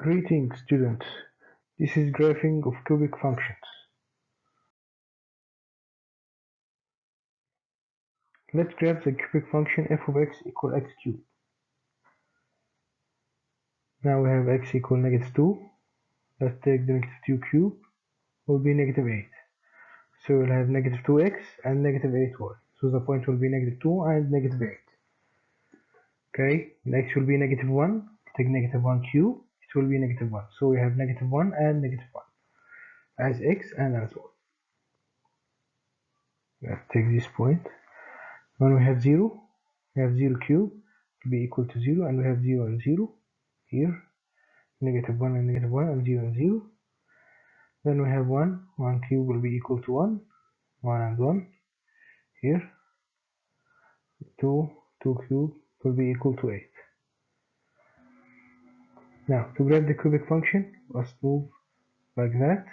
Greetings students, this is graphing of cubic functions. Let's graph the cubic function f of x equal x cubed. Now we have x equal -2. Let's take the -2 cube, will be -8. So we'll have -2x and -8y. So the point will be -2 and -8. Okay, and x will be -1. Take -1 cube, it will be -1. So we have -1 and -1 as x and as y. Let's take this point. When we have 0, we have 0 cube will be equal to 0, and we have 0 and 0 here, -1 and -1 and 0 and 0. Then we have 1 cube will be equal to 1 and 1 here. 2 cube will be equal to 8. Now to graph the cubic function, let's move like that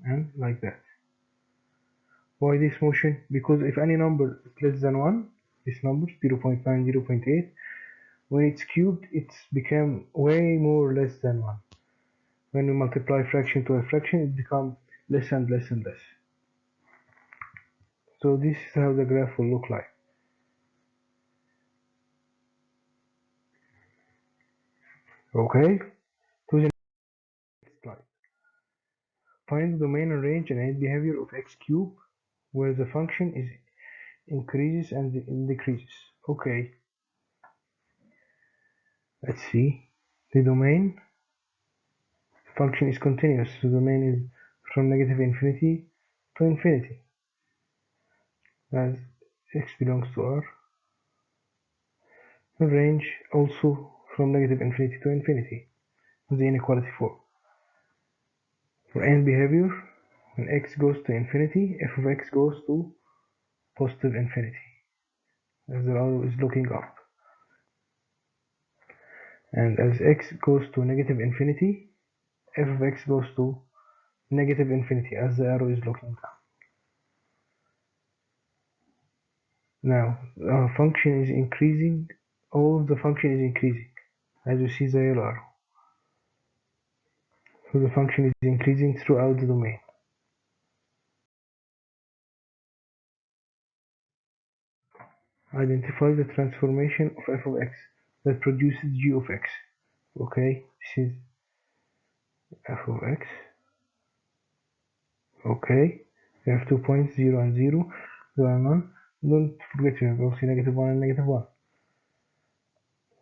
and like that. Why this motion? Because if any number is less than 1, this number 0.9, 0.8, when it's cubed, it's become way more less than 1. When we multiply fraction to a fraction, it becomes less and less and less. So this is how the graph will look like. Okay, to the next slide. Find the domain and range and end behavior of x cubed where the function is increases and decreases. Okay, let's see. The domain function is continuous. The domain is from -infinity to infinity, as x belongs to R. The range also from -infinity to infinity, the inequality form. For end behavior, when x goes to infinity, f of x goes to positive infinity, as the arrow is looking up. And as x goes to -infinity, f of x goes to -infinity, as the arrow is looking down. Now, our function is increasing, all of the function is increasing, as you see the yellow arrow. So the function is increasing throughout the domain. Identify the transformation of f of x that produces g of x. Okay, this is f of x. Okay, we have 2 points, 0 and 0, 0 and 1. Don't forget we have also -1 and -1.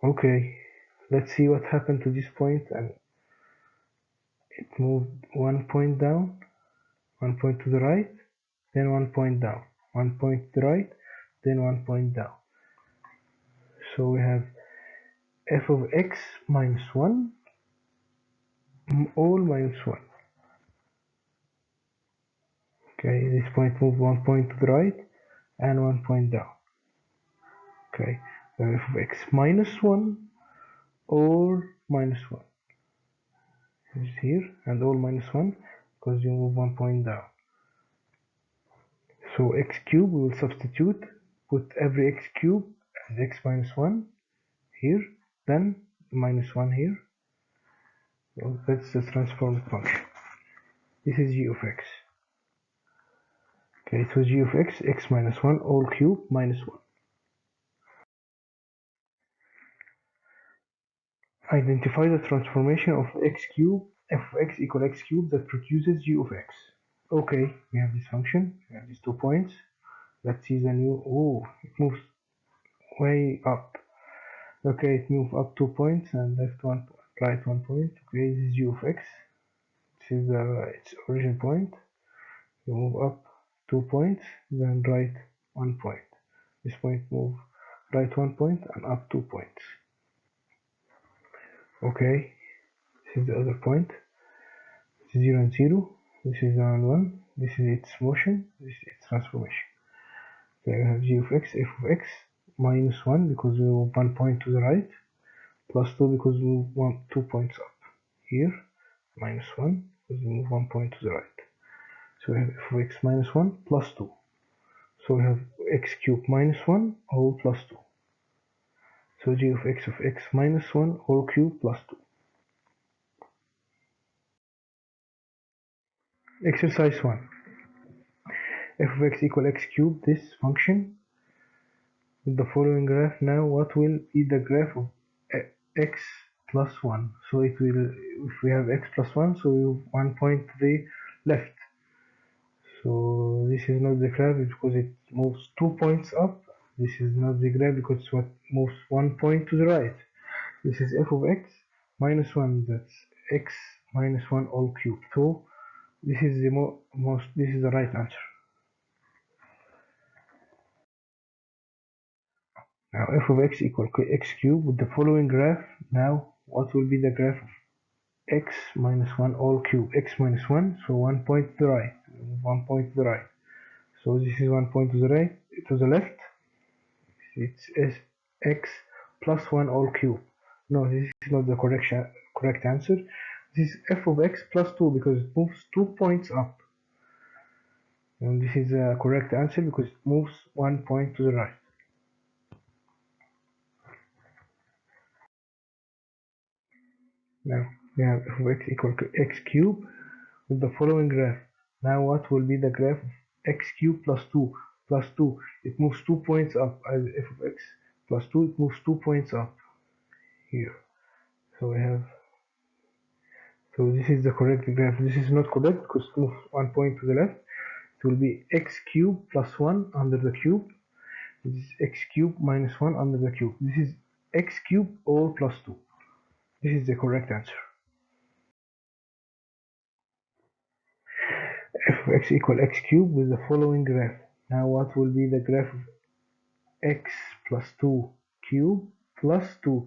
Okay, let's see what happened to this point, and it moved 1 point down, 1 point to the right, then 1 point down, 1 point to the right, then 1 point down. So we have f of x minus 1, all minus 1. Okay, this point moved 1 point to the right and 1 point down. Okay, so f of x minus 1, all minus 1 is here, and all minus 1 because you move 1 point down. So x cubed, we will substitute, put every x cubed as x minus 1 here, then minus 1 here. So that's the transformed function. This is g of x. Okay, so g of x, x minus 1, all cubed minus 1. Identify the transformation of x cubed, f of x equal x cubed that produces g of x. Okay, we have this function, we have these 2 points. Let's see the new, it moves way up. Okay, it moves up 2 points and left 1, right 1 point. Okay, this is g of x. This is its origin point. You move up 2 points, then right 1 point. This point move right 1 point and up 2 points. Okay, this is the other point. This is 0 and 0. This is 1 and 1. This is its motion. This is its transformation. Okay, we have g of x, f of x minus 1 because we move 1 point to the right, plus 2 because we move 2 points up. Here, minus 1 because we move 1 point to the right. So we have f of x minus 1 plus 2. So we have x cubed minus 1 whole plus 2. So g of x minus 1 whole cubed plus 2. Exercise 1. F of x equal x cubed, this function with the following graph. Now what will be the graph of x plus 1? So it will, if we have x plus 1, so we have 1 point to the left. So this is not the graph because it moves 2 points up. This is not the graph because it moves 1 point to the right. This is f of x minus 1, that's x minus 1 all cubed. So this is the this is the right answer. Now f of x equal x cubed with the following graph. Now what will be the graph of x minus 1 all cubed? X minus 1, so 1 point to the right, 1 point to the right. So this is 1 point to the right, to the left. It's x plus 1 all cubed. No, this is not the correct answer. This is f of x plus 2 because it moves 2 points up. And this is the correct answer because it moves 1 point to the right. Now we have f of x equal to x cubed with the following graph. Now what will be the graph of x cubed plus 2? Plus 2, it moves 2 points up. As f of x plus 2, it moves 2 points up here. So we have, so this is the correct graph. This is not correct because it moves 1 point to the left. It will be x cubed plus 1 under the cube. This is x cubed minus 1 under the cube. This is x cubed all plus 2. This is the correct answer. F of x equal x cubed with the following graph. Now what will be the graph of x plus 2 cube plus 2?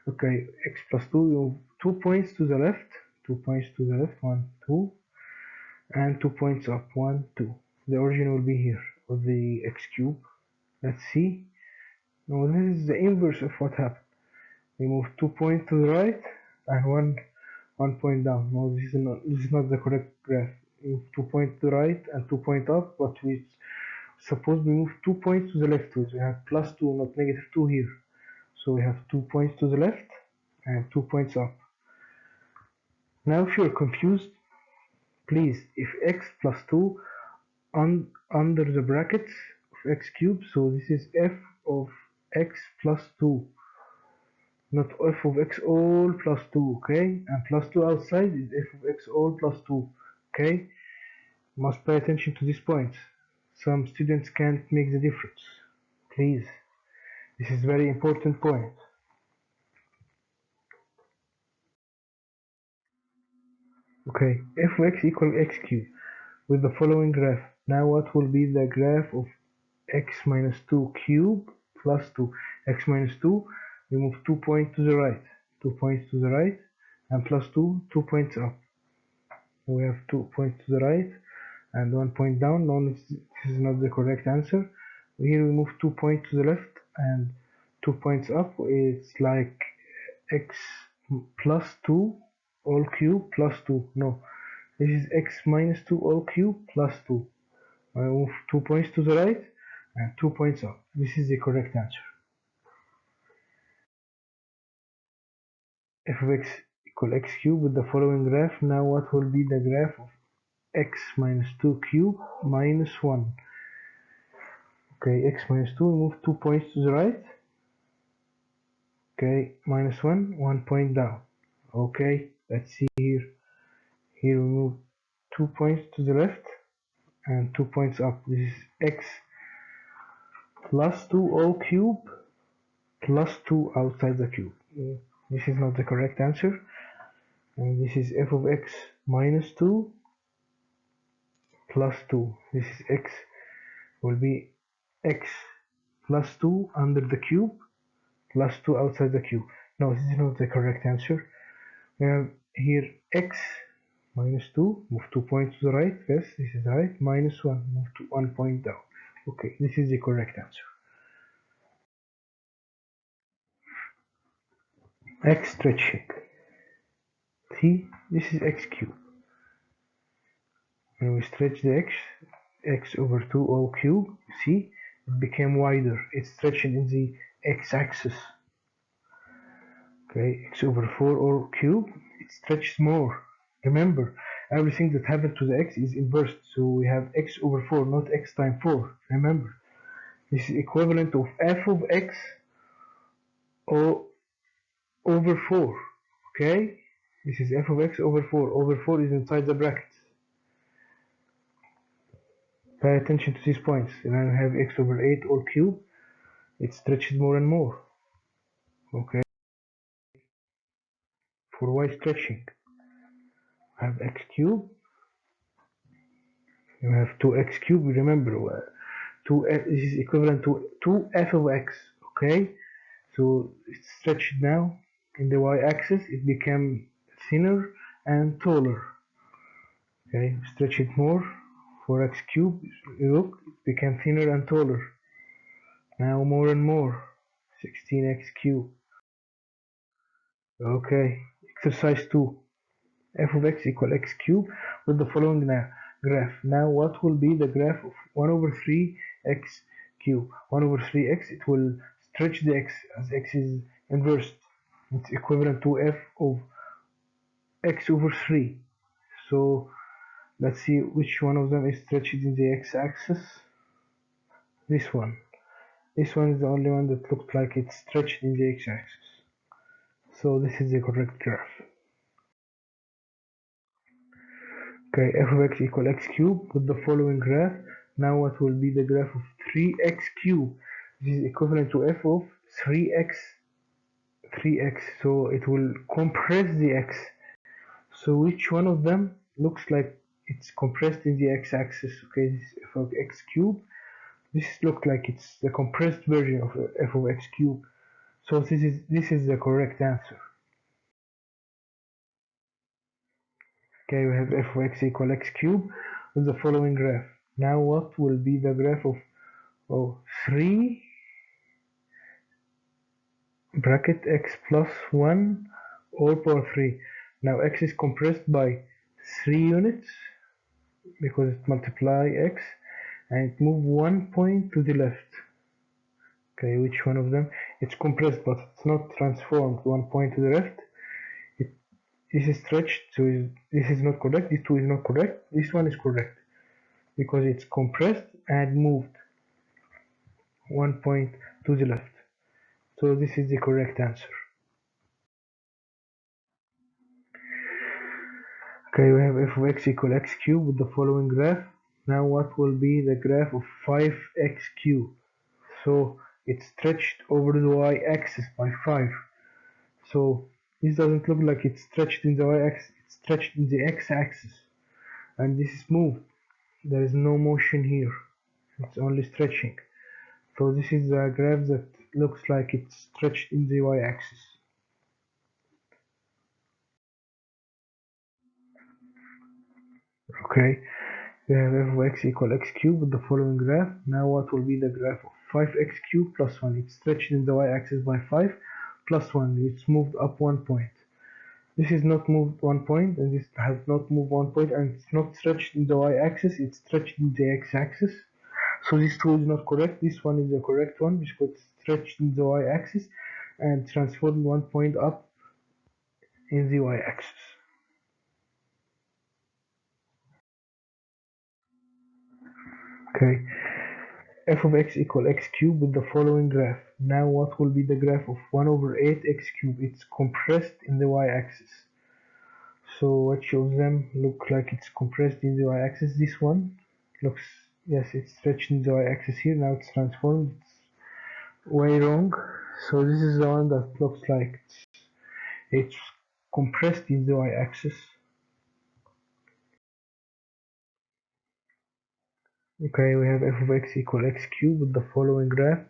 Okay, x plus 2, you have 2 points to the left, 2 points to the left, 1, 2, and 2 points up, 1, 2. The origin will be here of the x cube. Let's see. Now this is the inverse of what happened. We move 2 points to the right and 1 point down. No, this is not the correct graph. We move 2 points to the right and 2 points up, but we suppose we move 2 points to the left. So we have plus 2, not negative 2 here. So we have 2 points to the left and 2 points up. Now if you're confused, please, if x plus 2 under the brackets of x cubed, so this is f of x plus 2, not f of x all plus 2, okay? And plus 2 outside is f of x all plus 2, okay? Must pay attention to these points. Some students can't make the difference. Please, this is very important point. Okay, f of x equal x cubed with the following graph. Now what will be the graph of x minus 2 cube plus 2? X minus 2, we move 2 points to the right, 2 points to the right, and plus 2, 2 points up. We have 2 points to the right and 1 point down. No, this is not the correct answer. Here we move 2 points to the left and 2 points up. It's like x plus 2 all cube plus 2. No, this is x minus 2 all cube plus 2. I move 2 points to the right and 2 points up. This is the correct answer. F of x equal x cubed with the following graph. Now what will be the graph of x minus 2 cube minus 1? Okay, x minus 2, we move 2 points to the right. Okay, minus 1, 1 point down. Okay, let's see here. Here we move 2 points to the left and 2 points up. This is x plus 2 all cube plus 2 outside the cube. This is not the correct answer. And this is f of x minus 2 plus 2. This is x will be x plus 2 under the cube plus 2 outside the cube. No, this is not the correct answer. We have here x minus 2, move 2 points to the right. Yes, this is right. Minus 1, move to 1 point down. Okay, this is the correct answer. X stretching. See, this is x cubed. When we stretch the x over 2 all cube, see, it became wider. It's stretching in the x-axis. Okay, x over 4 all cube, it stretches more. Remember, everything that happened to the x is inversed, so we have x over 4, not x times 4. Remember, this is equivalent of f of x over 4. Okay, this is f of x over 4. Over 4 is inside the brackets. Pay attention to these points. And then we have x over 8 all cube. It stretches more and more. Okay, for y stretching, we have x cube. You have 2x cube. Remember, 2f this is equivalent to 2f of x. Okay, so it's stretched now in the y-axis. It became thinner and taller. Okay, stretch it more for x cube. Look, it became thinner and taller. Now more and more. 16x cube. Okay, exercise 2. F of x equal x cube with the following graph. Now what will be the graph of 1 over 3 x cube? 1 over 3x, it will stretch the x as x is inversed. It's equivalent to f of x over 3. So let's see which one of them is stretched in the x-axis. This one. This one is the only one that looks like it's stretched in the x-axis. So this is the correct graph. Okay, f of x equal x cube with the following graph. Now what will be the graph of 3x cube? This is equivalent to f of 3x, so it will compress the x. So which one of them looks like it's compressed in the x-axis? Okay, this is f of x cube. This looks like it's the compressed version of f of x cube. So this is the correct answer. Okay, we have f of x equal x cube with the following graph. Now what will be the graph of 3 bracket x plus 1 all power 3. Now x is compressed by 3 units because it multiply x and it move 1 point to the left. Okay, which one of them? It's compressed but it's not transformed 1 point to the left. This is stretched, so this is not correct. This two is not correct. This one is correct because it's compressed and moved 1 point to the left. So this is the correct answer. Okay, we have f of x equal x cube with the following graph. Now what will be the graph of 5x cube? So it's stretched over the y-axis by 5. So this doesn't look like it's stretched in the y-axis, it's stretched in the x-axis. And this is moved. There is no motion here. It's only stretching. So this is a graph that looks like it's stretched in the y-axis. Okay, we have f of x equal x cube with the following graph. Now what will be the graph of 5x cube plus 1? It's stretched in the y-axis by 5 plus 1. It's moved up 1 point. This is not moved 1 point, and this has not moved 1 point, and it's not stretched in the y-axis, it's stretched in the x-axis. So this two is not correct. This one is the correct one because it's stretched in the y-axis and transformed 1 point up in the y-axis. Okay, f of x equal x cube with the following graph. Now what will be the graph of 1 over 8x cube? It's compressed in the y-axis. So which of them look like it's compressed in the y-axis? This one looks, yes, it's stretched in the y-axis here. Now it's transformed. It's way wrong. So this is the one that looks like it's compressed in the y-axis. Okay, we have f of x equal x cube with the following graph.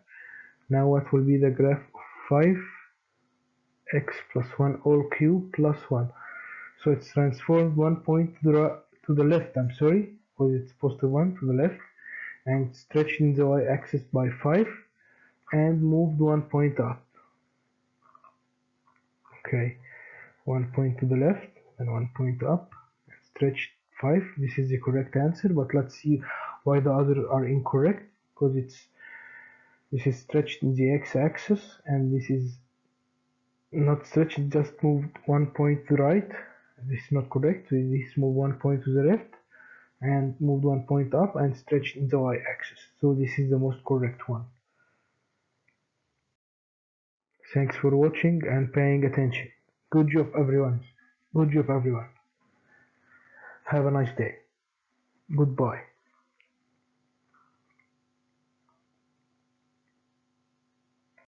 Now what will be the graph of 5x plus 1 all cube plus 1? So it's transformed 1 point to the left, I'm sorry, because it's positive 1 to the left, and stretched in the y-axis by 5 and moved 1 point up. Okay, 1 point to the left and 1 point up, stretched 5. This is the correct answer, but let's see why the others are incorrect, because this is stretched in the x-axis and this is not stretched, just moved 1 point to the right, This is not correct. So this move 1 point to the left and moved 1 point up and stretched in the y-axis. So this is the most correct one. Thanks for watching and paying attention. Good job everyone. Good job everyone. Have a nice day. Goodbye.